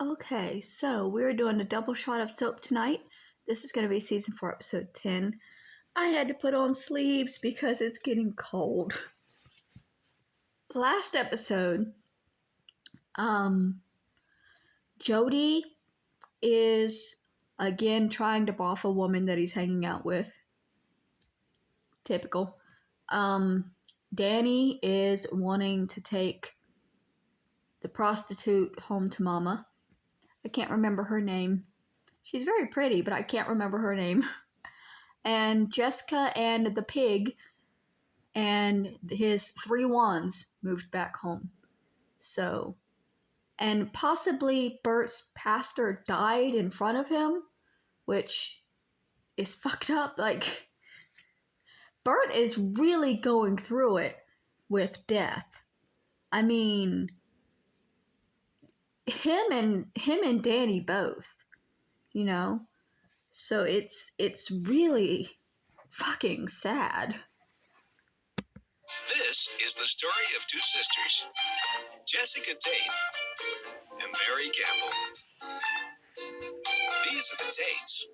Okay, so we're doing a double shot of soap tonight. This is going to be season 4, episode 10. I had to put on sleeves because it's getting cold. Last episode, Jody is again trying to boff a woman that he's hanging out with. Typical. Danny is wanting to take the prostitute home to mama. I can't remember her name. She's very pretty, but I can't remember her name. And Jessica and the pig and his 3 wands moved back home. So, and possibly Bert's pastor died in front of him, which is fucked up. Like, Bert is really going through it with death. I mean, him and Danny both, you know? So it's really fucking sad. This is the story of 2 sisters, Jessica Tate and Mary Campbell. These are the Tates,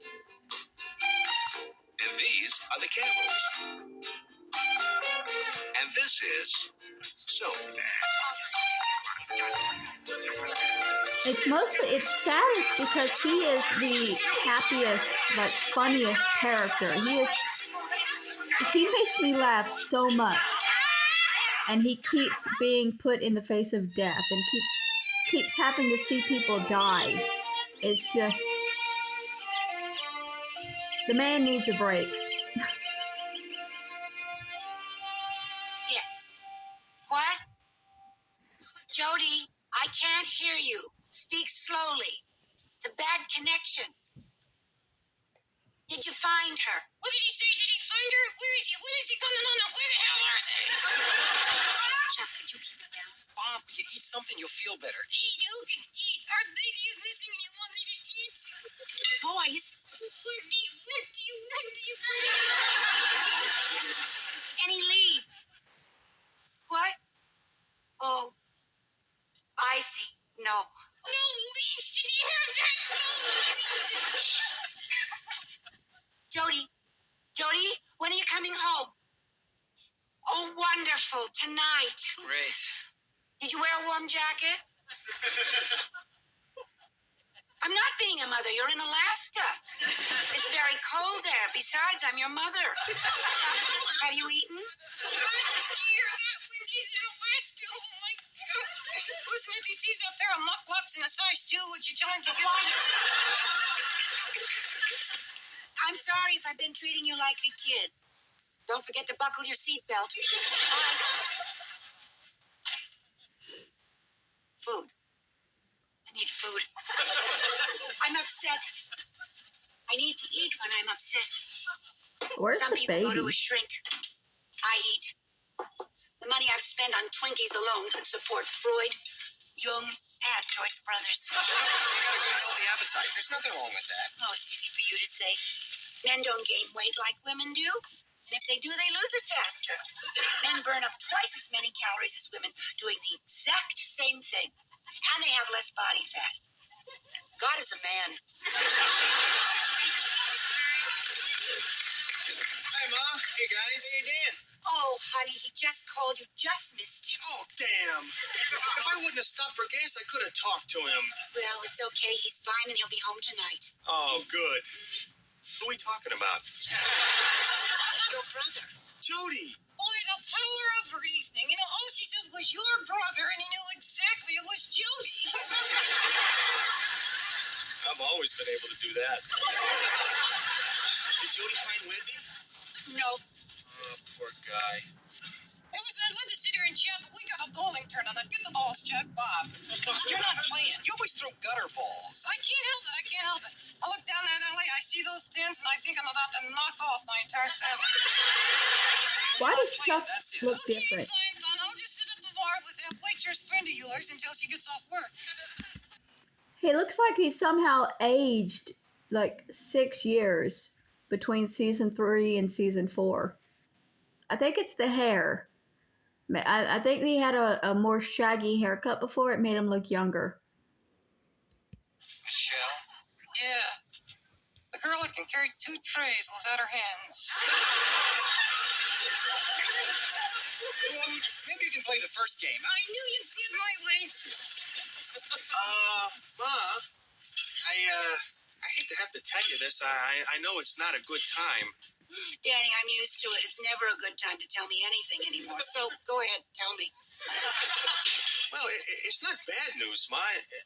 and these are the Campbells. And this is Soap. It's saddest because he is the happiest, like, funniest character. He makes me laugh so much. And he keeps being put in the face of death and keeps having to see people die. It's just, the man needs a break. Yes. What? Jody, I can't hear you. Speak slowly. It's a bad connection. Did you find her? What did he say? Did he find her? Where is he? When is he coming on? Where the hell are they? Chuck, could you keep it down? Bob, you eat something, you'll feel better. Eat? Who can eat? Our lady is missing and you want me to eat? Boys. What do you want? Any leads? What? Oh, I see. No. No leads! Did you hear that? No leads! Jody, when are you coming home? Oh, wonderful. Tonight. Great. Did you wear a warm jacket? I'm not being a mother. You're in Alaska. It's very cold there. Besides, I'm your mother. Have you eaten? Alaska, did you hear that? Lindy's in Alaska. Oh my God. Listen, if he sees out there a mucklucks in a size 2, would you tell him to get quiet? I'm sorry if I've been treating you like a kid. Don't forget to buckle your seatbelt. Bye. Food. I need food. I'm upset. I need to eat when I'm upset. Where's Some the people baby? go to a shrink. I eat. The money I've spent on Twinkies alone could support Freud, Jung, and Joyce Brothers. You got a good healthy appetite. There's nothing wrong with that. Oh, it's easy for you to say. Men don't gain weight like women do. And if they do, they lose it faster. Men burn up twice as many calories as women doing the exact same thing. And they have less body fat. God is a man. Hi, Ma. Hey, guys. Hey, Dan. Oh, honey, he just called you. Just missed him. Oh, damn. If I wouldn't have stopped for gas, I could have talked to him. Well, it's okay. He's fine and he'll be home tonight. Oh, good. Who are we talking about? Your brother. Jody. Boy, the power of reasoning. You know, all she said was your brother, and he knew exactly it was Jody. I've always been able to do that. Did Jody find Wendy? No. Oh, poor guy. Hey, listen, I'd love to sit here and chat, but we got a bowling tournament. Get the balls, Chuck. Bob. You're not playing. You always throw gutter balls. I can't help it. I look down that alley, I see those tins, and I think I'm about to knock off my entire family. Why does Chuck look Okay, different? fine, son. I'll just sit at the bar with that waitress friend of yours until she gets off work. He looks like he somehow aged like 6 years between season 3 and season 4. I think it's the hair. I think he had a more shaggy haircut before. It made him look younger. Michelle? Yeah. The girl that can carry 2 trays at her hands. Well, maybe you can play the first game. I knew you'd see it my way. Ma, I hate to have to tell you this. I know it's not a good time. Danny, I'm used to it. It's never a good time to tell me anything anymore. So go ahead, tell me. Well, it's not bad news, Ma.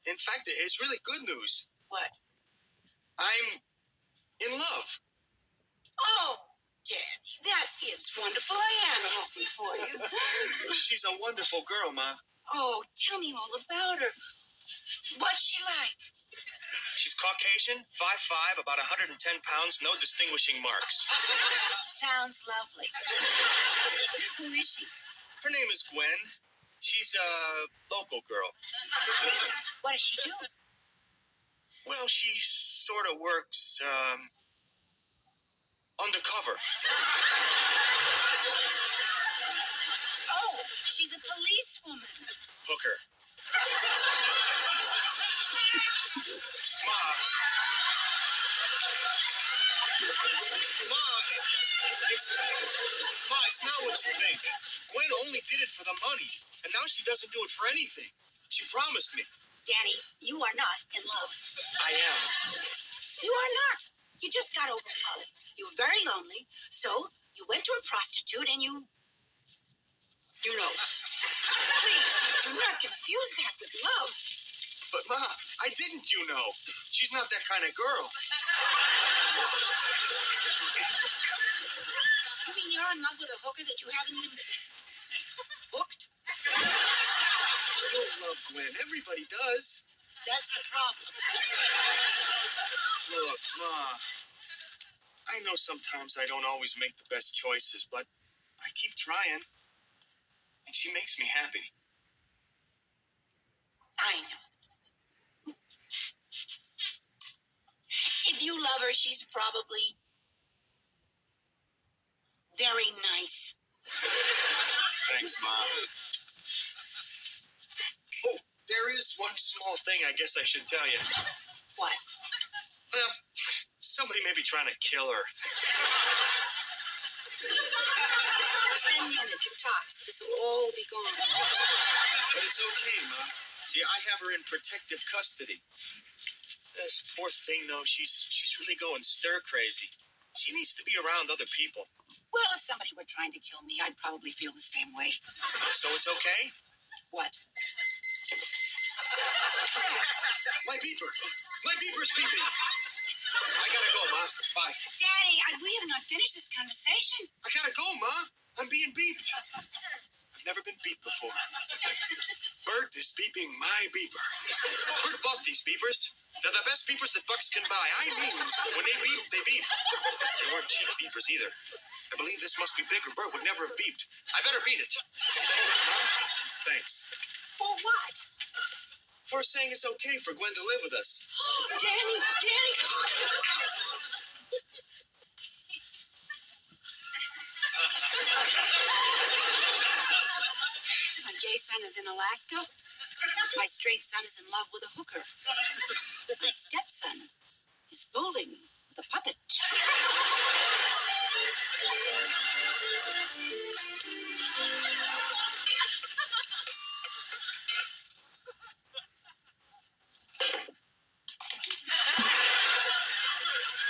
In fact, it's really good news. What? I'm in love. Oh, Danny, that is wonderful. I am happy for you. She's a wonderful girl, Ma. Oh, tell me all about her. What's she like? She's Caucasian, 5'5", about 110 pounds, no distinguishing marks. Sounds lovely. Who is she? Her name is Gwen. She's a local girl. What does she do? Well, she sort of works, undercover. Oh, she's a policewoman. Hooker. Ma, it's not what you think. Gwen only did it for the money, and now she doesn't do it for anything. She promised me. Danny, you are not in love. I am. You are not. You just got over Polly. You were very lonely, so you went to a prostitute and you know. Please, do not confuse that with love. But, Ma, I didn't, She's not that kind of girl. You mean you're in love with a hooker that you haven't even hooked? You'll love Gwen. Everybody does. That's the problem. Look, Ma, I know sometimes I don't always make the best choices, but I keep trying. And she makes me happy. I know. If you love her, she's probably very nice. Thanks, Ma. Oh, there is one small thing I guess I should tell you. What? Well, somebody may be trying to kill her. 10 minutes tops. This will all be gone. But it's okay, Ma. See, I have her in protective custody. This poor thing, though, she's really going stir crazy. She needs to be around other people. Well, if somebody were trying to kill me, I'd probably feel the same way. So it's okay? What? What's that? My beeper. My beeper's beeping. I gotta go, Ma. Bye. Daddy, we have not finished this conversation. I gotta go, Ma. I'm being beeped. I've never been beeped before. Bert is beeping my beeper. Bert bought these beepers. They're the best beepers that Bucks can buy. I mean, when they beep, they beep. They weren't cheap beepers either. I believe this must be big or Bert would never have beeped. I better beat it. Oh, Ma, thanks. For what? For saying it's okay for Gwen to live with us. Danny! My gay son is in Alaska. My straight son is in love with a hooker. My stepson is bowling with a puppet.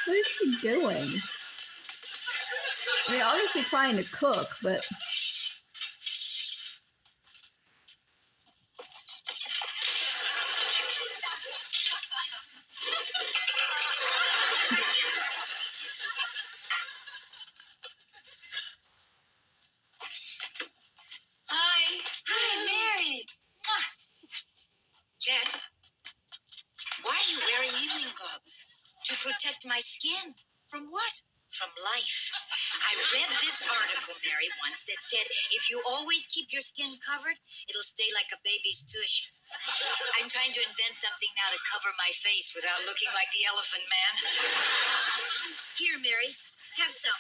What is she doing? I mean, obviously trying to cook, but... Hi, Mary. Jess, why are you wearing evening gloves? To protect my skin. From what? From life. I read this article, Mary, once that said if you always keep your skin covered, it'll stay like a baby's tush. I'm trying to invent something now to cover my face without looking like the Elephant Man. Here, Mary, have some.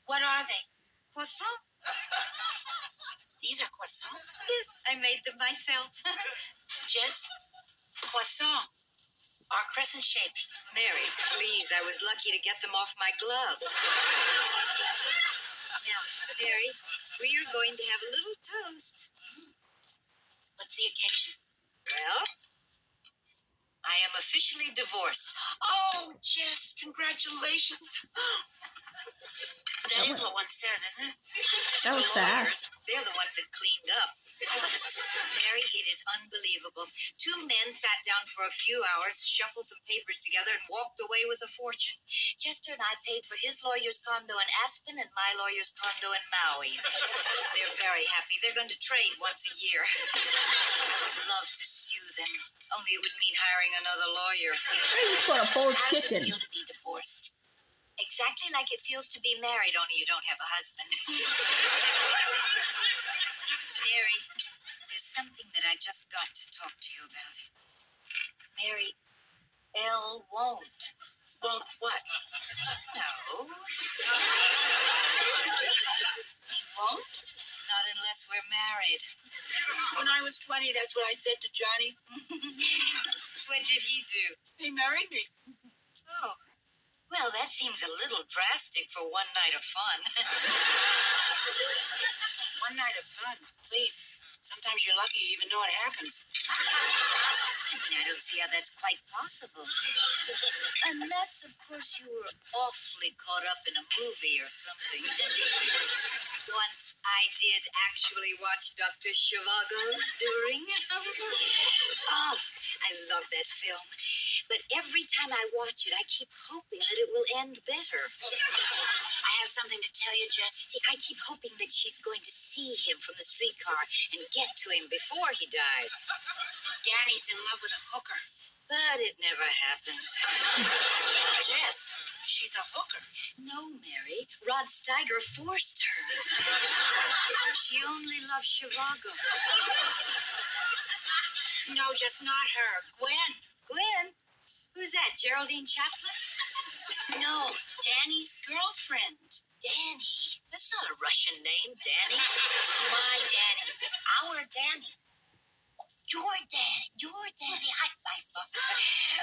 What are they? Croissant? These are croissants. Yes, I made them myself. Jess, Croissant. Are crescent shaped. Mary, please, I was lucky to get them off my gloves. Now, Mary, we are going to have a little toast. What's the occasion? Well, I am officially divorced. Oh, Jess, congratulations. That is what one says, isn't it? That was fast. They're the ones that cleaned up. Mary, it is unbelievable. Two men sat down for a few hours, shuffled some papers together, and walked away with a fortune. Chester and I paid for his lawyer's condo in Aspen and my lawyer's condo in Maui. They're very happy. They're going to trade once a year. I would love to sue them, only it would mean hiring another lawyer. I just put a full How does chicken. it feel to be divorced? Exactly like it feels to be married, only you don't have a husband. Mary, there's something that I just got to talk to you about. Mary, Elle won't. Won't what? No. He won't? Not unless we're married. When I was 20, that's what I said to Johnny. What did he do? He married me. Oh. Well, that seems a little drastic for one night of fun. One night of fun. Please. Sometimes you're lucky you even know it happens. I mean, I don't see how that's quite possible. Unless, of course, you were awfully caught up in a movie or something. Once I did actually watch Dr. Zhivago during. Oh, I love that film. But every time I watch it, I keep hoping that it will end better. I have something to tell you, Jess. See, I keep hoping that she's going to see him from the streetcar and get to him before he dies. Danny's in love with a hooker. But it never happens. Jess, she's a hooker. No, Mary. Rod Steiger forced her. She only loves Zhivago. No, just not her. Gwen. Gwen? Who's that, Geraldine Chaplin? No, Danny's girlfriend. Danny? That's not a Russian name, Danny. My Danny. Our Danny. Your Danny. Your Danny. I thought.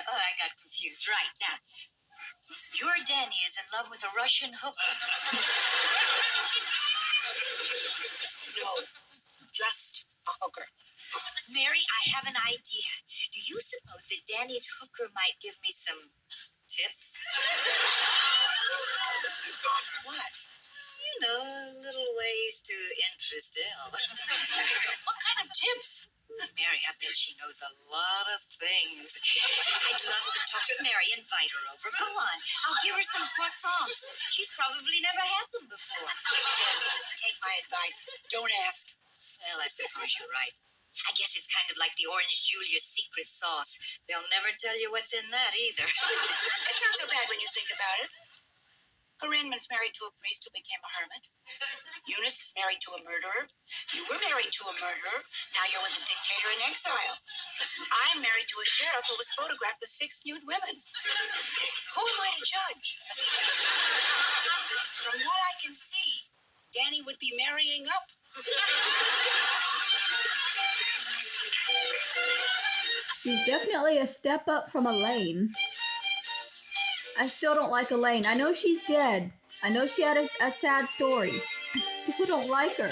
Oh, I got confused. Right, now. Your Danny is in love with a Russian hooker. No, just a hooker. Mary, I have an idea. Do you suppose that Danny's hooker might give me some tips? What? You know, little ways to interest Elle. What kind of tips? Mary, I bet she knows a lot of things. I'd love to talk to her. Mary, invite her over. Go on. I'll give her some croissants. She's probably never had them before. Jess, take my advice. Don't ask. Well, I suppose you're right. I guess it's kind of like the Orange Julius secret sauce. They'll never tell you what's in that either. It's not so bad when you think about it. Corinne was married to a priest who became a hermit. Eunice is married to a murderer. You were married to a murderer. Now you're with a dictator in exile. I'm married to a sheriff who was photographed with 6 nude women. Who am I to judge? From what I can see, Danny would be marrying up. She's definitely a step up from Elaine. I still don't like Elaine. I know she's dead. I know she had a sad story. I still don't like her.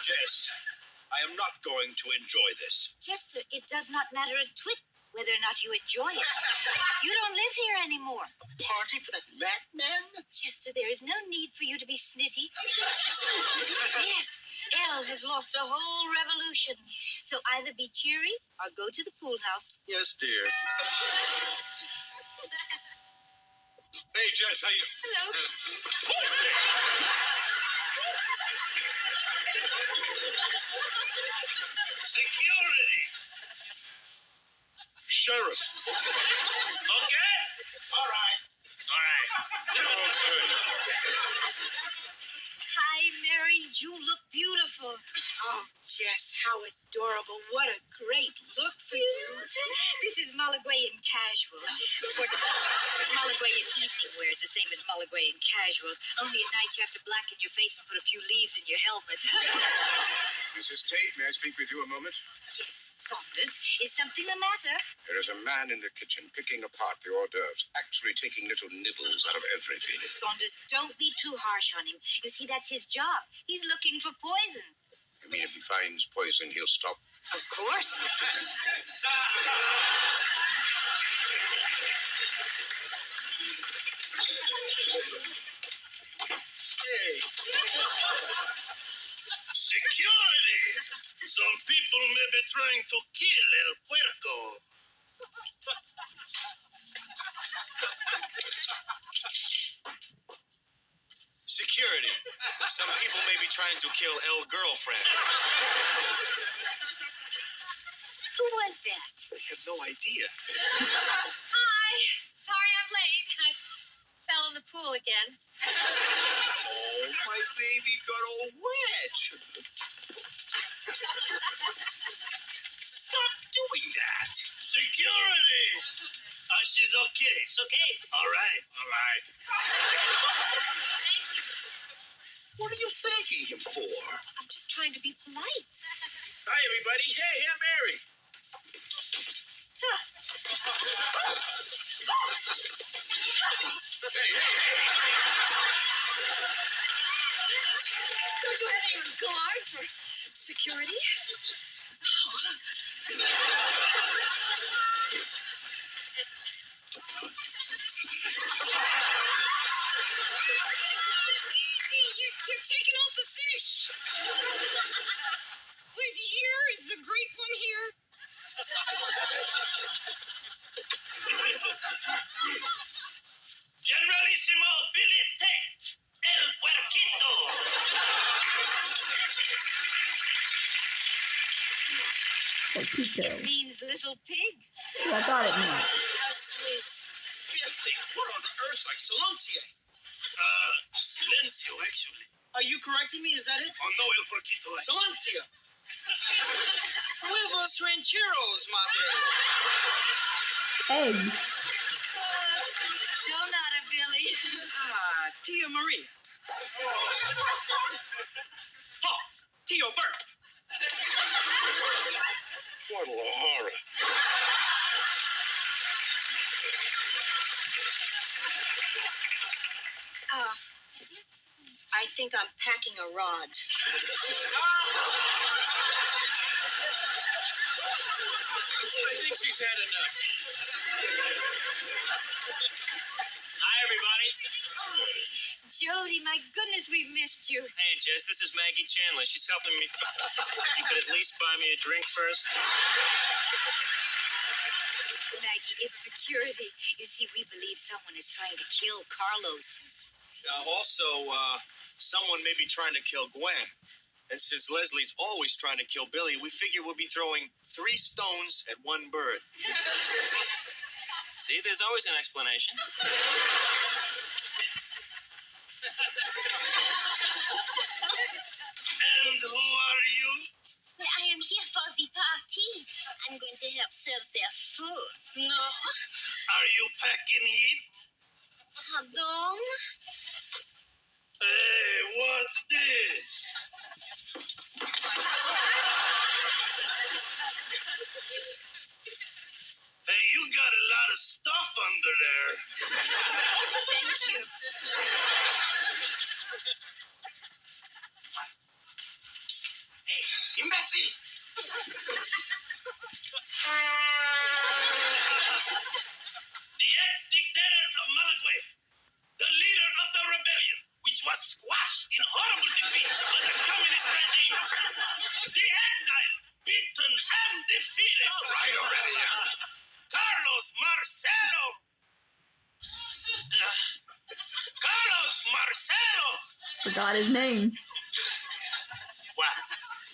Jess, I am not going to enjoy this. Chester, it does not matter a twit whether or not you enjoy it. You don't live here anymore. Party for that madman? Chester, there is no need for you to be snitty. Yes, Elle has lost a whole revolution. So either be cheery or go to the pool house. Yes, dear. Hey, Jess, how you... Hello. Security! Sheriff. Okay? All right. Okay. Hi, Mary. You look beautiful. beautiful. Oh, Jess, how adorable. What a great look for you. This is Malaguayan casual. Of course, Malaguayan evening wear is the same as Malaguayan casual. Only at night you have to blacken your face and put a few leaves in your helmet. Mrs. Tate, may I speak with you a moment? Yes, Saunders. Is something the matter? There is a man in the kitchen picking apart the hors d'oeuvres, actually taking little nibbles out of everything. Saunders, don't be too harsh on him. You see, that's his job. He's looking for poison. I mean, if he finds poison, he'll stop. Of course. Hey! Security! Some people may be trying to kill El Puerco. Security. Some people may be trying to kill El Girlfriend. Who was that? I have no idea. Hi. Sorry I'm late. I fell in the pool again. Oh, my baby got all wet. Stop doing that! Security! She's okay. It's okay. All right, all right. What are you thanking him for? I'm just trying to be polite. Hi, everybody. Hey, I'm Mary. Don't you have any regard for security? Easy, you're taking off the finish. Is he here? Is the great one here? Generalissimo Billy Tate, El Puerquito. Poquito. Means little pig. I thought it meant. How sweet. Billy, what on earth? Like Silencio. Silencio, actually. Are you correcting me? Is that it? Oh, no, El Puerquito. Silencio. Huevos rancheros, madre. Eggs. Donut, Billy. Ah, Tia Marie. Oh, Tio Bert. What a horror. I think I'm packing a rod. I think she's had enough. Hi, everybody. Jody, my goodness, we've missed you. Hey, Jess, this is Maggie Chandler. She's helping me. You could at least buy me a drink first. Maggie, it's security. You see, we believe someone is trying to kill Carlos. Someone may be trying to kill Gwen. And since Leslie's always trying to kill Billy, we figure we'll be throwing 3 stones at 1 bird. See, there's always an explanation. And who are you? Well, I am here for the party. I'm going to help serve their food. No? Are you packing heat? Pardon? Hey, what's this? Hey, you got a lot of stuff under there. Thank you. Imbecile! The ex-dictator of Malaguay, the leader of the rebellion, which was squashed in horrible defeat by the communist regime. The exile, beaten and defeated. All right already. Carlos Marcelo. Carlos Marcelo. Forgot his name. What?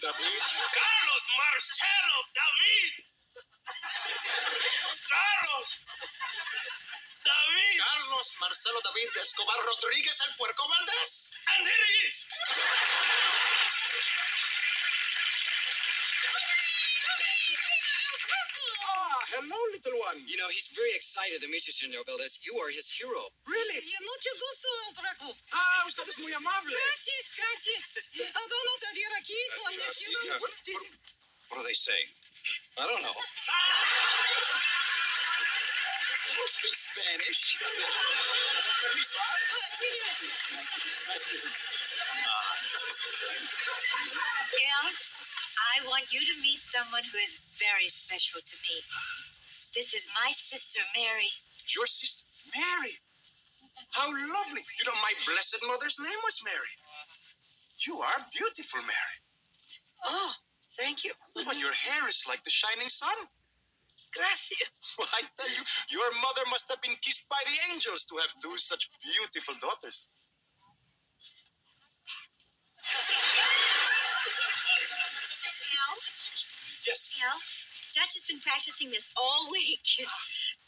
David? Carlos Marcelo David. Carlos. David. Carlos Marcelo David Escobar Rodríguez, el Puerco Valdés. And here he is. hello, little one. You know, he's very excited to meet you, Senor Valdez. You are his hero. Really? Y mucho gusto, el Draco. Ah, usted es muy amable. Gracias, gracias. Vamos a ver aquí con el cielo. What are they saying? I don't know. I don't speak Spanish. Permiso, ah? El, I want you to meet someone who is very special to me. This is my sister, Mary. Your sister, Mary. How lovely. You know, my blessed mother's name was Mary. You are beautiful, Mary. Oh, thank you. Well, your hair is like the shining sun. Gracias. Well, I tell you, your mother must have been kissed by the angels to have two such beautiful daughters. Al? Yes. Al? Dutch has been practicing this all week.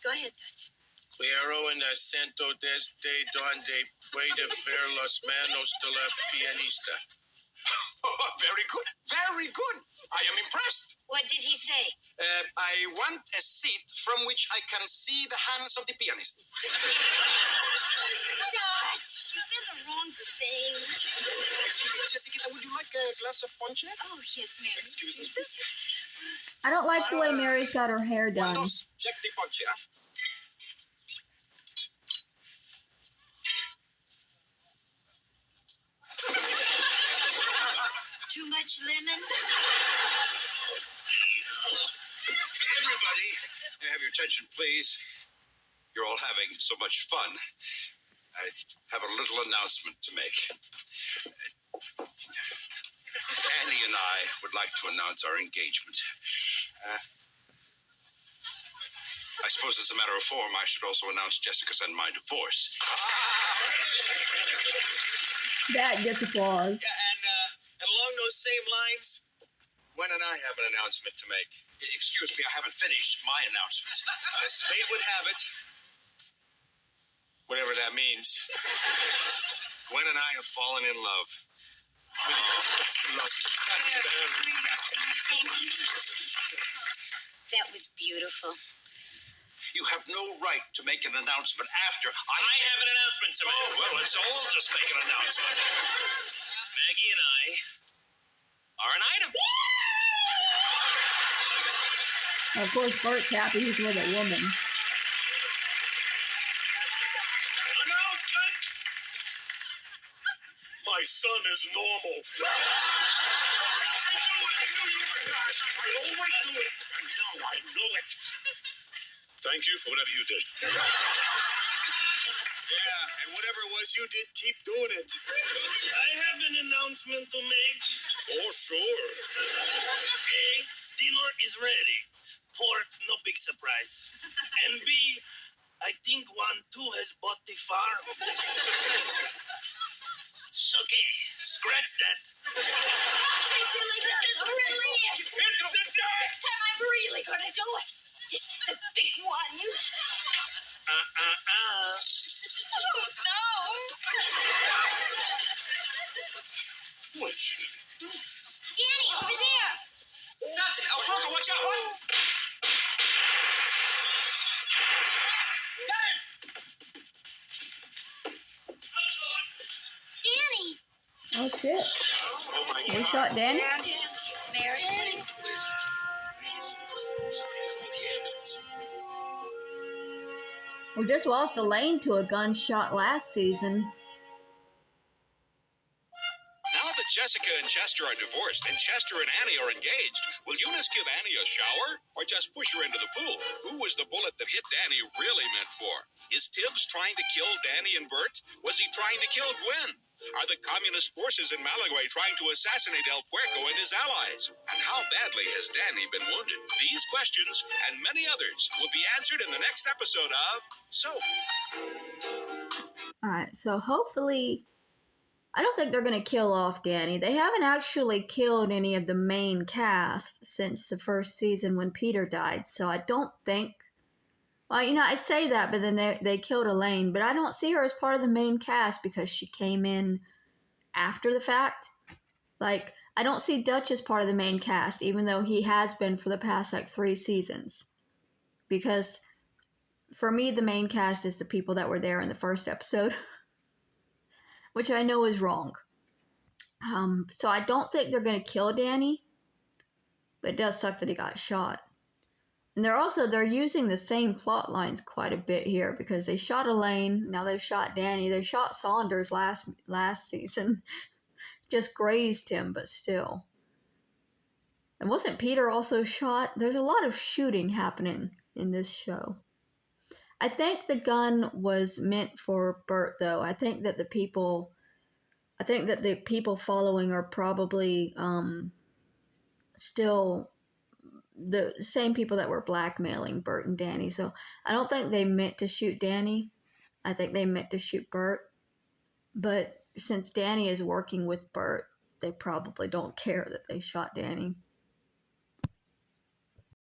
Go ahead, Dutch. Quiero en acento desde donde puede ver las manos de la pianista. Oh, very good. Very good. I am impressed. What did he say? I want a seat from which I can see the hands of the pianist. Dutch, you said the wrong thing. Excuse me, Jessica, would you like a glass of ponche? Oh, yes, Mary. Excuse us, please. I don't like the way Mary's got her hair done. Dos, check the ponche. Huh? Too much lemon? Everybody, have your attention, please. You're all having so much fun. I have a little announcement to make. Annie and I would like to announce our engagement. I suppose as a matter of form, I should also announce Jessica's and my divorce. That gets applause. Yeah, and along those same lines, Gwen and I have an announcement to make. Excuse me, I haven't finished my announcement. As fate would have it, whatever that means, Gwen and I have fallen in love. That was beautiful. You have no right to make an announcement after I have an announcement to make. Oh, well, let's all just make an announcement. Maggie and I are an item. Of course, Bert's happy he's with a woman. Announcement! My son is normal. I always do it. And now I know it. Thank you for whatever you did. Yeah, and whatever it was you did, keep doing it. I have an announcement to make. Oh, sure. A, dinner is ready. Pork, no big surprise. And B, I think 1-2 has bought the farm. It's okay. Scratch that. I feel like this is really it. This time I'm really gonna do it. This is the big one. Oh, no. What's Danny, over there. Sassy, El Croco, watch out! Danny. Oh shit. Oh my We shot Danny? Mary, please. We just lost Elaine to a gunshot last season. Now that Jessica and Chester are divorced and Chester and Annie are engaged, will Eunice give Annie a shower or just push her into the pool? Who was the bullet that hit Danny really meant for? Is Tibbs trying to kill Danny and Bert? Was he trying to kill Gwen? Are the communist forces in Malaguay trying to assassinate El Puerco and his allies? And how badly has Danny been wounded? These questions and many others will be answered in the next episode of Soap. Alright, so hopefully... I don't think they're going to kill off Danny. They haven't actually killed any of the main cast since the first season when Peter died. So I don't think... Well, you know, I say that, but then they killed Elaine. But I don't see her as part of the main cast because she came in after the fact. Like, I don't see Dutch as part of the main cast, even though he has been for the past, 3 seasons. because for me, the main cast is the people that were there in the first episode, which I know is wrong. So I don't think they're going to kill Danny, but it does suck that he got shot. And they're using the same plot lines quite a bit here, because they shot Elaine, now they've shot Danny, they shot Saunders last season, just grazed him, but still. And wasn't Peter also shot? There's a lot of shooting happening in this show. I think the gun was meant for Bert, though. I think that the people following are probably still the same people that were blackmailing Bert and Danny. So I don't think they meant to shoot Danny. I think they meant to shoot Bert. But since Danny is working with Bert, they probably don't care that they shot Danny.